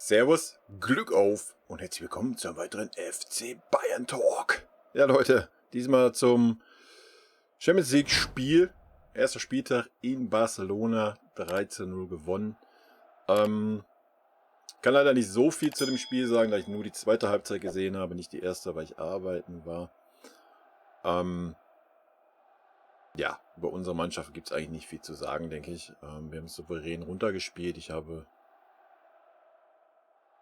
Servus, Glück auf und herzlich willkommen zu einem weiteren FC Bayern Talk. Ja Leute, diesmal zum Champions League Spiel. Erster Spieltag in Barcelona, 3:0 gewonnen. Kann leider nicht so viel zu dem Spiel sagen, da ich nur die zweite Halbzeit gesehen habe, nicht die erste, weil ich arbeiten war. Ja, über unsere Mannschaft gibt es eigentlich nicht viel zu sagen, denke ich. Wir haben es souverän runtergespielt. Ich habe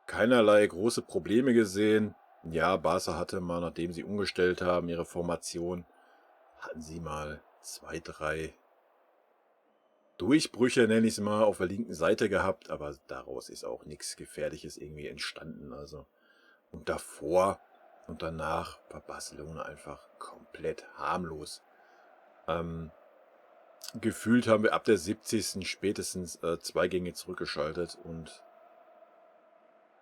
keinerlei große Probleme gesehen. Ja, Barca hatte mal, nachdem sie umgestellt haben, ihre Formation, hatten sie mal 2, 3 Durchbrüche, nenne ich es mal, auf der linken Seite gehabt, aber daraus ist auch nichts Gefährliches irgendwie entstanden. Also, und davor und danach war Barcelona einfach komplett harmlos. Gefühlt haben wir ab der 70. spätestens 2 Gänge zurückgeschaltet und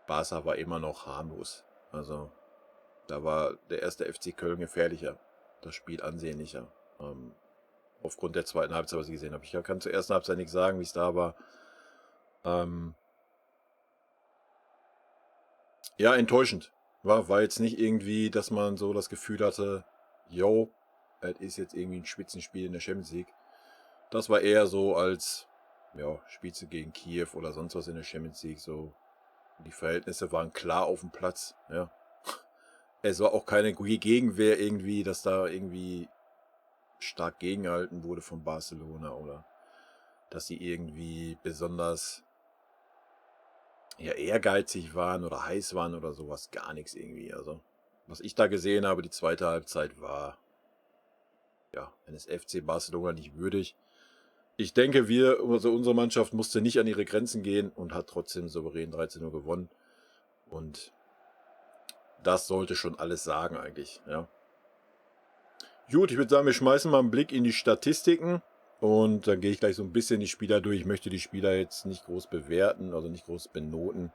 Barca war immer noch harmlos. Also da war der erste FC Köln gefährlicher, das Spiel ansehnlicher. Aufgrund der zweiten Halbzeit, was ich gesehen habe. Ich kann zur ersten Halbzeit nichts sagen, wie es da war. Ja, enttäuschend. War jetzt nicht irgendwie, dass man so das Gefühl hatte, yo, es ist jetzt irgendwie ein Spitzenspiel in der Champions League. Das war eher so als, ja, spielst du gegen Kiew oder sonst was in der Champions League, so. Die Verhältnisse waren klar auf dem Platz, ja. Es war auch keine Gegenwehr irgendwie, dass da irgendwie stark gegengehalten wurde von Barcelona oder dass sie irgendwie besonders ehrgeizig waren oder heiß waren oder sowas. Gar nichts irgendwie. Also, was ich da gesehen habe, die zweite Halbzeit war eines FC Barcelona nicht würdig. Ich denke, unsere Mannschaft musste nicht an ihre Grenzen gehen und hat trotzdem souverän 13:0 gewonnen. Und das sollte schon alles sagen eigentlich, ja. Gut, ich würde sagen, wir schmeißen mal einen Blick in die Statistiken und dann gehe ich gleich so ein bisschen die Spieler durch. Ich möchte die Spieler jetzt nicht groß bewerten, also nicht groß benoten.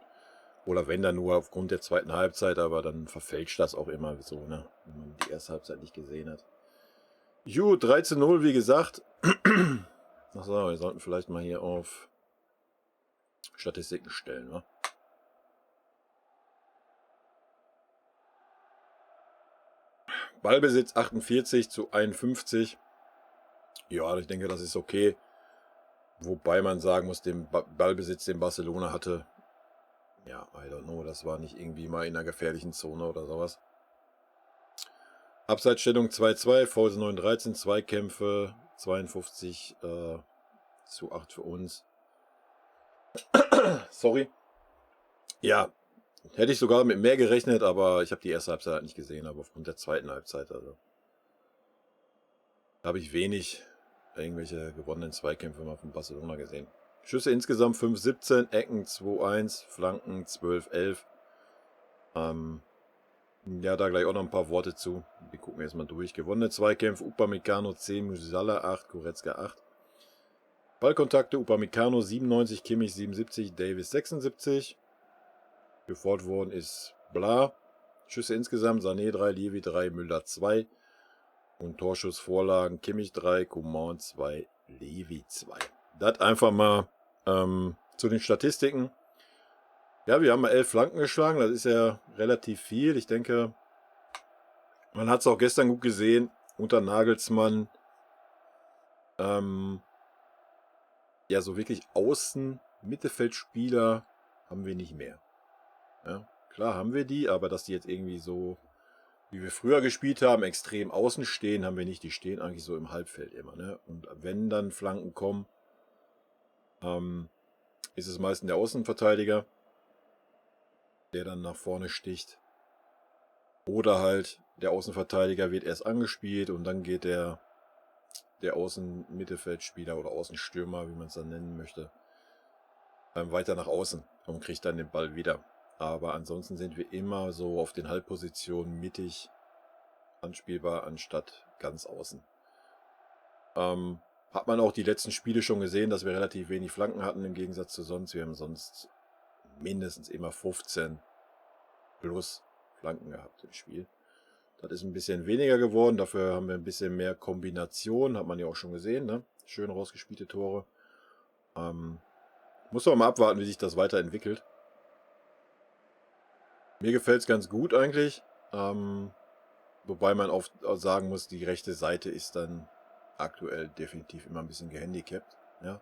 Oder wenn dann nur aufgrund der zweiten Halbzeit, aber dann verfälscht das auch immer so, ne, wenn man die erste Halbzeit nicht gesehen hat. Gut, 13:0, wie gesagt. Achso, wir sollten vielleicht mal hier auf Statistiken stellen, ne? Ballbesitz 48:51. Ja, ich denke, das ist okay. Wobei man sagen muss, den Ballbesitz, den Barcelona hatte, ja, I don't know, das war nicht irgendwie mal in einer gefährlichen Zone oder sowas. Abseitsstellung 2:2, Fouls 9:13, Zweikämpfe 52:8 für uns. Sorry. Ja, hätte ich sogar mit mehr gerechnet, aber ich habe die erste Halbzeit halt nicht gesehen, aber aufgrund der zweiten Halbzeit, also da habe ich wenig irgendwelche gewonnenen Zweikämpfe mal von Barcelona gesehen. Schüsse insgesamt 5:17, Ecken 2:1, Flanken 12:11. Ja, da gleich auch noch ein paar Worte zu. Wir gucken erstmal durch. Gewonnene Zweikämpfe, Upamecano 10, Musiala 8, Goretzka 8. Ballkontakte, Upamecano 97, Kimmich 77, Davis 76. Gefordert worden ist Bla. Schüsse insgesamt, Sané 3, Levi 3, Müller 2. Und Torschussvorlagen, Kimmich 3, Coman 2, Levi 2. Das einfach mal zu den Statistiken. Ja, wir haben mal 11 Flanken geschlagen, das ist ja relativ viel. Ich denke, man hat es auch gestern gut gesehen, unter Nagelsmann. Ja, so wirklich Außen-Mittelfeldspieler haben wir nicht mehr. Ja, klar haben wir die, aber dass die jetzt irgendwie so, wie wir früher gespielt haben, extrem außen stehen, haben wir nicht. Die stehen eigentlich so im Halbfeld immer, ne? Und wenn dann Flanken kommen, ist es meistens der Außenverteidiger, der dann nach vorne sticht. Oder halt der Außenverteidiger wird erst angespielt und dann geht der Außenmittelfeldspieler oder Außenstürmer, wie man es dann nennen möchte, weiter nach außen und kriegt dann den Ball wieder. Aber ansonsten sind wir immer so auf den Halbpositionen mittig anspielbar, anstatt ganz außen. Hat man auch die letzten Spiele schon gesehen, dass wir relativ wenig Flanken hatten im Gegensatz zu sonst. Wir haben sonst mindestens immer 15 plus Flanken gehabt im Spiel. Das ist ein bisschen weniger geworden, dafür haben wir ein bisschen mehr Kombination, hat man ja auch schon gesehen, ne? Schön rausgespielte Tore. Muss man mal abwarten, wie sich das weiterentwickelt. Mir gefällt es ganz gut eigentlich. Wobei man auch sagen muss, die rechte Seite ist dann aktuell definitiv immer ein bisschen gehandicapt. Ja.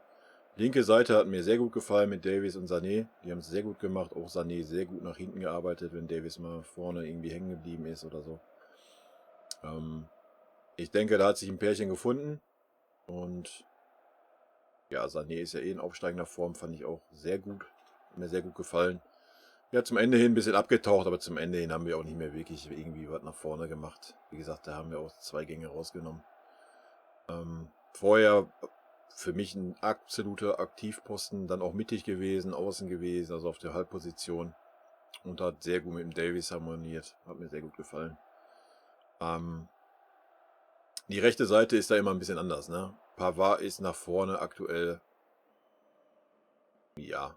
Linke Seite hat mir sehr gut gefallen mit Davies und Sané. Die haben es sehr gut gemacht. Auch Sané sehr gut nach hinten gearbeitet, wenn Davies mal vorne irgendwie hängen geblieben ist oder so. Ich denke, da hat sich ein Pärchen gefunden. Und ja, Sané ist ja eh in aufsteigender Form, fand ich auch sehr gut. Hat mir sehr gut gefallen. Ja, zum Ende hin ein bisschen abgetaucht, aber zum Ende hin haben wir auch nicht mehr wirklich irgendwie was nach vorne gemacht. Wie gesagt, da haben wir auch 2 Gänge rausgenommen. Vorher für mich ein absoluter Aktivposten, dann auch mittig gewesen, außen gewesen, also auf der Halbposition. Und hat sehr gut mit dem Davies harmoniert. Hat mir sehr gut gefallen. Die rechte Seite ist da immer ein bisschen anders, ne? Pavard ist nach vorne aktuell, ja,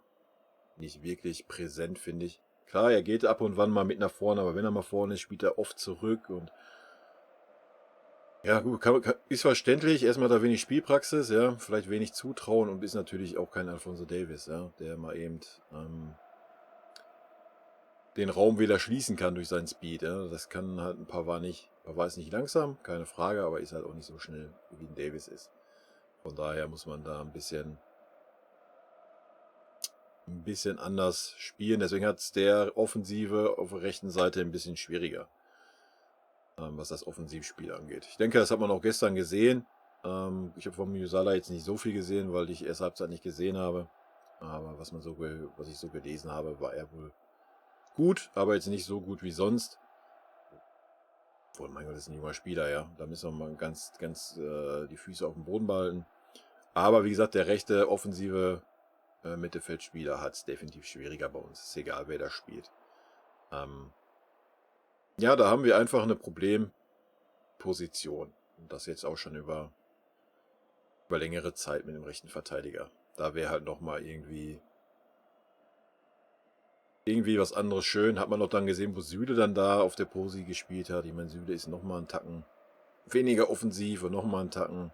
nicht wirklich präsent, finde ich. Klar, er geht ab und wann mal mit nach vorne, aber wenn er mal vorne ist, spielt er oft zurück und ja, gut, ist verständlich. Erstmal da wenig Spielpraxis, ja, vielleicht wenig Zutrauen und ist natürlich auch kein Alphonso Davies, ja, der mal eben den Raum wieder schließen kann durch seinen Speed. Ja. Das kann halt ein Pavard nicht. Pavard ist nicht langsam, keine Frage, aber ist halt auch nicht so schnell, wie ein Davies ist. Von daher muss man da ein bisschen anders spielen. Deswegen hat es der Offensive auf der rechten Seite ein bisschen schwieriger, was das Offensivspiel angeht. Ich denke, das hat man auch gestern gesehen. Ich habe von Musala jetzt nicht so viel gesehen, weil ich erst Halbzeit nicht gesehen habe. Aber was ich so gelesen habe, war er wohl gut, aber jetzt nicht so gut wie sonst. Obwohl, mein Gott, das ist ein junger Spieler, ja. Da müssen wir mal ganz die Füße auf dem Boden behalten. Aber wie gesagt, der rechte offensive Mittelfeldspieler hat es definitiv schwieriger bei uns. Ist egal, wer da spielt. Ja, da haben wir einfach eine Problemposition. Und das jetzt auch schon über längere Zeit mit dem rechten Verteidiger. Da wäre halt nochmal irgendwie was anderes schön. Hat man auch dann gesehen, wo Süle dann da auf der Posi gespielt hat. Ich meine, Süle ist nochmal einen Tacken weniger offensiv und nochmal einen Tacken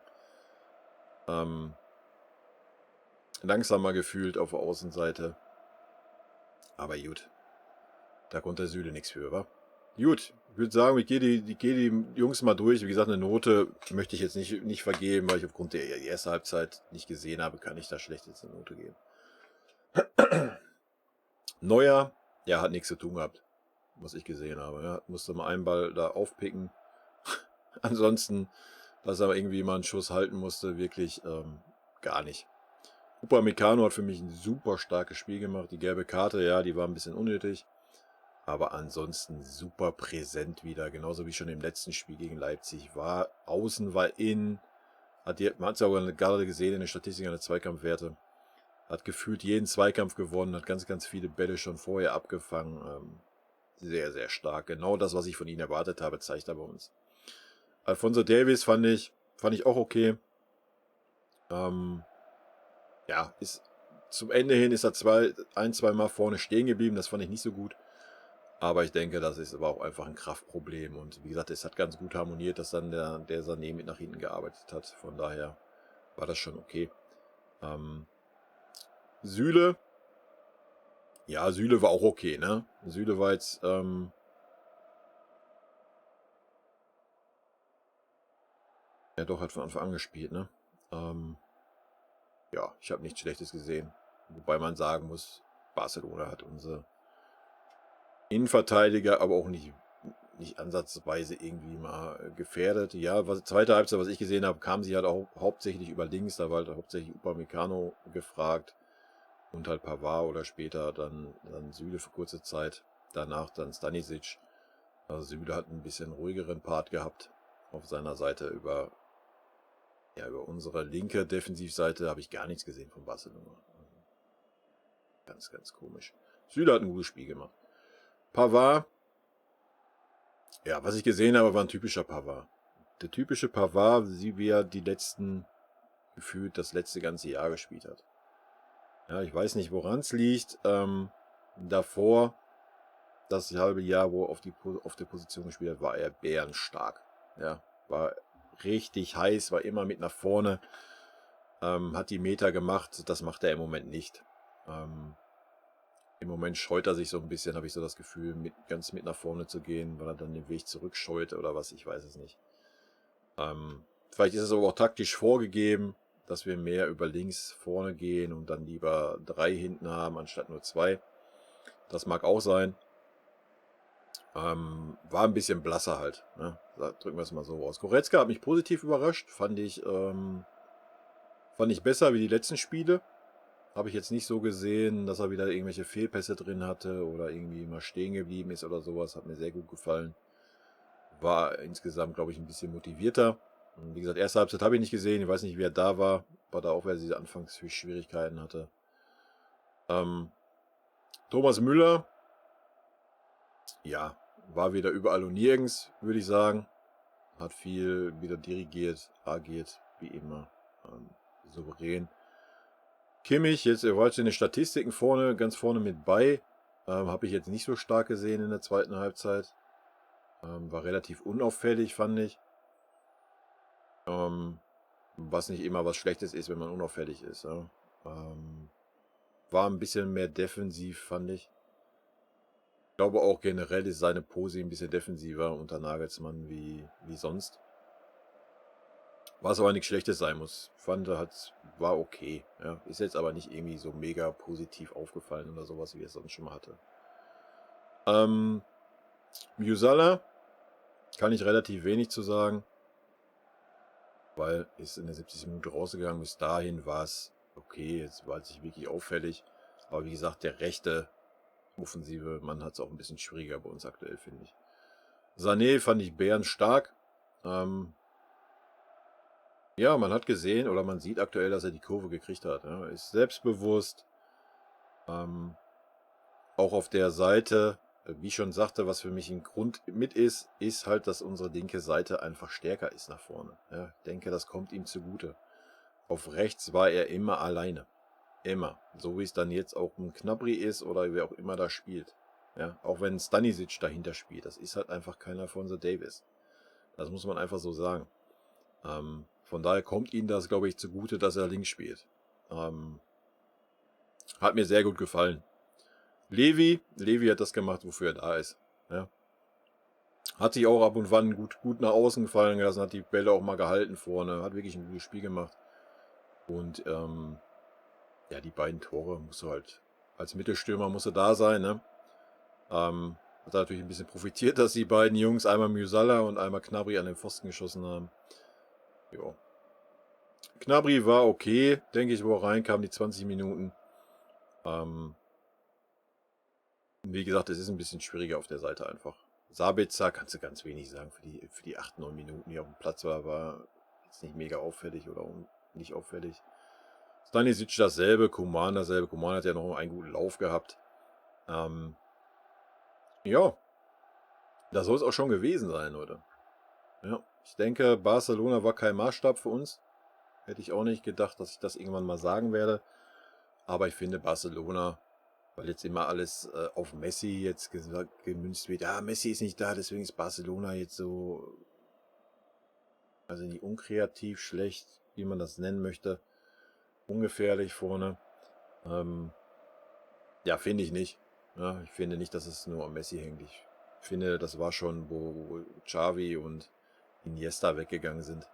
langsamer gefühlt auf der Außenseite. Aber gut, da konnte der Süle nichts für, wa? Gut, ich würde sagen, ich gehe die Jungs mal durch. Wie gesagt, eine Note möchte ich jetzt nicht vergeben, weil ich aufgrund der ersten Halbzeit nicht gesehen habe, kann ich da schlecht jetzt eine Note geben. Neuer, ja, hat nichts zu tun gehabt, was ich gesehen habe. Ja, musste mal einen Ball da aufpicken. Ansonsten, dass er irgendwie mal einen Schuss halten musste, wirklich gar nicht. Upamecano hat für mich ein super starkes Spiel gemacht. Die gelbe Karte, ja, die war ein bisschen unnötig. Aber ansonsten super präsent wieder. Genauso wie schon im letzten Spiel gegen Leipzig. War außen, war innen. Man hat es ja auch gerade gesehen in den Statistiken der Zweikampfwerte. Hat gefühlt jeden Zweikampf gewonnen. Hat ganz viele Bälle schon vorher abgefangen. Sehr, sehr stark. Genau das, was ich von ihm erwartet habe, zeigt er bei uns. Alphonso Davies fand ich auch okay. Ja, zum Ende hin ist er zwei Mal vorne stehen geblieben. Das fand ich nicht so gut. Aber ich denke, das ist aber auch einfach ein Kraftproblem. Und wie gesagt, es hat ganz gut harmoniert, dass dann der Sané mit nach hinten gearbeitet hat. Von daher war das schon okay. Süle. Ja, Süle war auch okay, ne? Süle war jetzt ja doch, hat von Anfang an gespielt, ne? Ja, ich habe nichts Schlechtes gesehen. Wobei man sagen muss, Barcelona hat unsere Innenverteidiger aber auch nicht ansatzweise irgendwie mal gefährdet. Ja, zweite Halbzeit, was ich gesehen habe, kam sie halt auch hauptsächlich über links. Da war halt hauptsächlich Upamecano gefragt und halt Pavard oder später dann Süle für kurze Zeit. Danach dann Stanisic. Also Süle hat ein bisschen ruhigeren Part gehabt auf seiner Seite. Über unsere linke Defensivseite habe ich gar nichts gesehen von Barcelona. Ganz komisch. Süle hat ein gutes Spiel gemacht. Pavard, ja, was ich gesehen habe, war ein typischer Pavard. Der typische Pavard, wie er gefühlt das letzte ganze Jahr gespielt hat. Ja, ich weiß nicht, woran es liegt. Davor, das halbe Jahr, wo er auf der Position gespielt hat, war er bärenstark. Ja, war richtig heiß, war immer mit nach vorne, hat die Meter gemacht. Das macht er im Moment nicht. Im Moment scheut er sich so ein bisschen, habe ich so das Gefühl, ganz mit nach vorne zu gehen, weil er dann den Weg zurückscheut oder was, ich weiß es nicht. Vielleicht ist es aber auch taktisch vorgegeben, dass wir mehr über links vorne gehen und dann lieber 3 hinten haben, anstatt nur 2. Das mag auch sein. War ein bisschen blasser halt, ne? Drücken wir es mal so aus. Goretzka hat mich positiv überrascht. Fand ich besser wie die letzten Spiele. Habe ich jetzt nicht so gesehen, dass er wieder irgendwelche Fehlpässe drin hatte oder irgendwie mal stehen geblieben ist oder sowas. Hat mir sehr gut gefallen. War insgesamt, glaube ich, ein bisschen motivierter. Und wie gesagt, erste Halbzeit habe ich nicht gesehen. Ich weiß nicht, wie er da war. War da auch, wer diese Anfangsschwierigkeiten hatte. Thomas Müller, ja, war wieder überall und nirgends, würde ich sagen. Hat viel wieder dirigiert, agiert, wie immer. Souverän. Kimmich, jetzt war jetzt in den Statistiken vorne, ganz vorne mit bei. Habe ich jetzt nicht so stark gesehen in der zweiten Halbzeit. War relativ unauffällig, fand ich. Was nicht immer was Schlechtes ist, wenn man unauffällig ist. Ja. War ein bisschen mehr defensiv, fand ich. Ich glaube auch generell ist seine Pose ein bisschen defensiver unter Nagelsmann wie sonst. Was aber nichts Schlechtes sein muss. Fand, war okay. Ja. Ist jetzt aber nicht irgendwie so mega positiv aufgefallen oder sowas, wie er es sonst schon mal hatte. Musala kann ich relativ wenig zu sagen, weil ist in der 70. Minute rausgegangen. Bis dahin war es okay, jetzt war es nicht wirklich auffällig. Aber wie gesagt, der rechte Offensive, man hat es auch ein bisschen schwieriger bei uns aktuell, finde ich. Sané fand ich bärenstark. Ja, man hat gesehen oder man sieht aktuell, dass er die Kurve gekriegt hat. Ja. Ist selbstbewusst. Auch auf der Seite, wie ich schon sagte, was für mich ein Grund mit ist halt, dass unsere linke Seite einfach stärker ist nach vorne. Ja, ich denke, das kommt ihm zugute. Auf rechts war er immer alleine. Immer. So wie es dann jetzt auch ein Gnabry ist oder wer auch immer da spielt. Ja, auch wenn Stanisic dahinter spielt. Das ist halt einfach keiner von The Davis. Das muss man einfach so sagen. Von daher kommt ihm das, glaube ich, zugute, dass er links spielt. Hat mir sehr gut gefallen. Levi hat das gemacht, wofür er da ist. Ja. Hat sich auch ab und wann gut nach außen gefallen gelassen, hat die Bälle auch mal gehalten vorne, hat wirklich ein gutes Spiel gemacht. Und ja, die beiden Tore musst du halt, als Mittelstürmer musst du da sein, ne? Hat natürlich ein bisschen profitiert, dass die beiden Jungs, einmal Musala und einmal Gnabry an den Pfosten geschossen haben. Jo. Gnabry war okay, denke ich, wo er reinkam, die 20 Minuten. Wie gesagt, es ist ein bisschen schwieriger auf der Seite einfach. Sabitzer kannst du ganz wenig sagen für die 8, 9 Minuten, die auf dem Platz war jetzt nicht mega auffällig oder nicht auffällig. Stanisic dasselbe, Coman dasselbe. Coman hat ja noch einen guten Lauf gehabt. Ja, das soll es auch schon gewesen sein, Leute. Ja, ich denke, Barcelona war kein Maßstab für uns. Hätte ich auch nicht gedacht, dass ich das irgendwann mal sagen werde. Aber ich finde Barcelona, weil jetzt immer alles auf Messi jetzt gemünzt wird. Ja, Messi ist nicht da, deswegen ist Barcelona jetzt so, also nicht unkreativ, schlecht, wie man das nennen möchte. Ungefährlich vorne. Ja, finde ich nicht. Ja, ich finde nicht, dass es nur am Messi hängt. Ich finde, das war schon, wo Xavi und Iniesta weggegangen sind,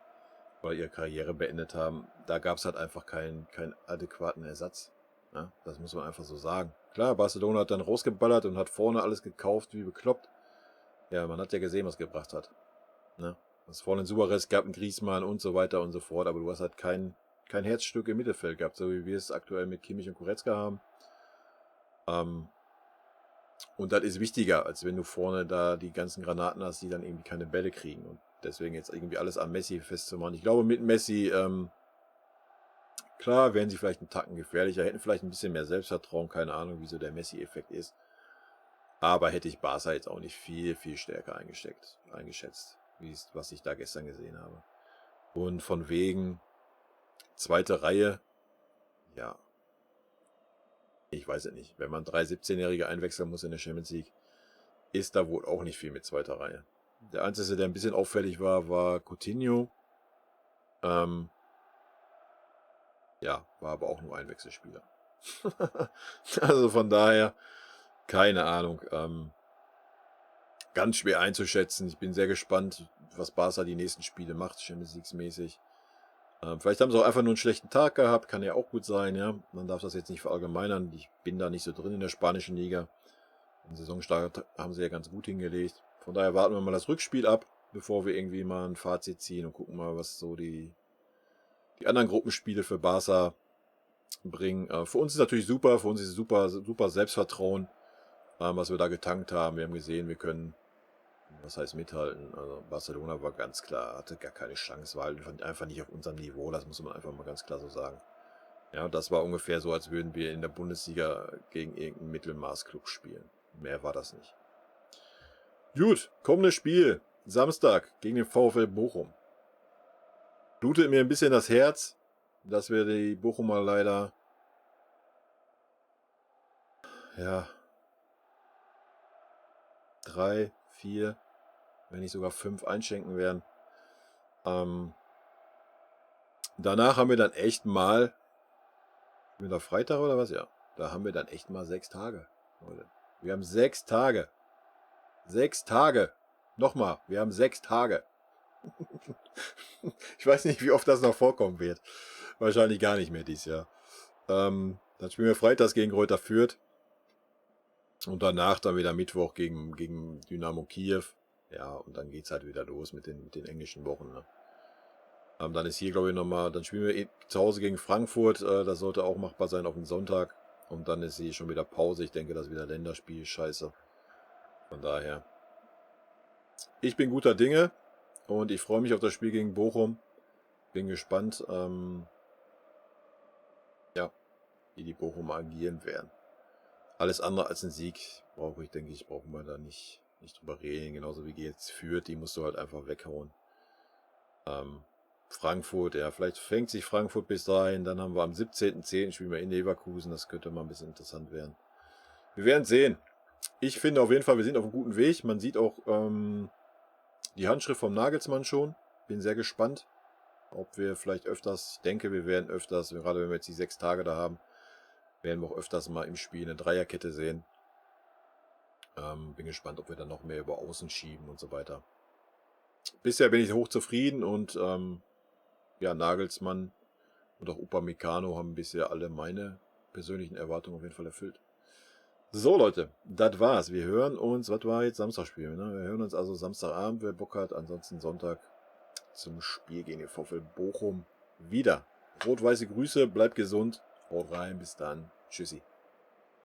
weil ihre Karriere beendet haben. Da gab es halt einfach keinen adäquaten Ersatz. Ja, das muss man einfach so sagen. Klar, Barcelona hat dann rausgeballert und hat vorne alles gekauft, wie bekloppt. Ja, man hat ja gesehen, was gebracht hat. Ne? Was vorne in Suarez gab, ein Griezmann und so weiter und so fort, aber du hast halt kein Herzstück im Mittelfeld gehabt, so wie wir es aktuell mit Kimmich und Goretzka haben. Und das ist wichtiger, als wenn du vorne da die ganzen Granaten hast, die dann irgendwie keine Bälle kriegen. Und deswegen jetzt irgendwie alles an Messi festzumachen. Ich glaube, mit Messi, klar, wären sie vielleicht einen Tacken gefährlicher, hätten vielleicht ein bisschen mehr Selbstvertrauen, keine Ahnung, wieso der Messi-Effekt ist. Aber hätte ich Barca jetzt auch nicht viel, viel stärker eingeschätzt, was ich da gestern gesehen habe. Und von wegen zweite Reihe, ja, ich weiß es nicht. Wenn man 3 17-Jährige einwechseln muss in der Champions League, ist da wohl auch nicht viel mit zweiter Reihe. Der einzige, der ein bisschen auffällig war Coutinho. Ja, war aber auch nur ein Wechselspieler. Also von daher, Keine Ahnung. Ganz schwer einzuschätzen. Ich bin sehr gespannt, was Barca die nächsten Spiele macht, Champions League mäßig. Vielleicht haben sie auch einfach nur einen schlechten Tag gehabt, kann ja auch gut sein, ja. Man darf das jetzt nicht verallgemeinern. Ich bin da nicht so drin in der spanischen Liga. Den Saisonstart haben sie ja ganz gut hingelegt. Von daher warten wir mal das Rückspiel ab, bevor wir irgendwie mal ein Fazit ziehen und gucken mal, was so die anderen Gruppenspiele für Barca bringen. Für uns ist natürlich super, für uns ist super Selbstvertrauen, was wir da getankt haben. Wir haben gesehen, wir können, was heißt mithalten. Also Barcelona war ganz klar, hatte gar keine Chance, war halt einfach nicht auf unserem Niveau, das muss man einfach mal ganz klar so sagen. Ja, das war ungefähr so, als würden wir in der Bundesliga gegen irgendeinen Mittelmaßklub spielen. Mehr war das nicht. Gut, kommendes Spiel. Samstag gegen den VfL Bochum. Blutet mir ein bisschen das Herz, dass wir die Bochumer leider, ja, 3, 4, wenn nicht sogar 5 einschenken werden. Danach haben wir dann echt mal, wieder Freitag oder was? Ja, da haben wir dann echt mal 6 Tage. Leute. Wir haben 6 Tage. 6 Tage. Nochmal, wir haben 6 Tage. Ich weiß nicht, wie oft das noch vorkommen wird. Wahrscheinlich gar nicht mehr dieses Jahr. Dann spielen wir freitags gegen Greuther Fürth. Und danach dann wieder Mittwoch gegen Dynamo Kiew. Ja, und dann geht es halt wieder los mit den englischen Wochen. Ne? Dann ist hier, glaube ich, nochmal, dann spielen wir zu Hause gegen Frankfurt. Das sollte auch machbar sein auf den Sonntag. Und dann ist hier schon wieder Pause. Ich denke, das ist wieder Länderspiel. Scheiße. Von daher. Ich bin guter Dinge. Und ich freue mich auf das Spiel gegen Bochum. Bin gespannt, ja, wie die Bochumer agieren werden. Alles andere als ein Sieg brauchen wir da nicht drüber reden. Genauso wie jetzt Fürth, die musst du halt einfach weghauen. Frankfurt, ja, vielleicht fängt sich Frankfurt bis dahin. Dann haben wir am 17.10. spielen wir in Leverkusen. Das könnte mal ein bisschen interessant werden. Wir werden sehen. Ich finde auf jeden Fall, wir sind auf einem guten Weg. Man sieht auch die Handschrift vom Nagelsmann schon. Bin sehr gespannt, ob wir vielleicht öfters, ich denke, wir werden öfters, gerade wenn wir jetzt die 6 Tage da haben, werden wir auch öfters mal im Spiel eine Dreierkette sehen. Bin gespannt, ob wir dann noch mehr über Außen schieben und so weiter. Bisher bin ich hoch zufrieden und ja, Nagelsmann und auch Upamecano haben bisher alle meine persönlichen Erwartungen auf jeden Fall erfüllt. So Leute, das war's. Wir hören uns, was war jetzt Samstagspiel? Ne? Wir hören uns also Samstagabend, wer Bock hat, ansonsten Sonntag zum Spiel gegen den VfL Bochum wieder. Rot-weiße Grüße, bleibt gesund, haut rein, bis dann, tschüssi.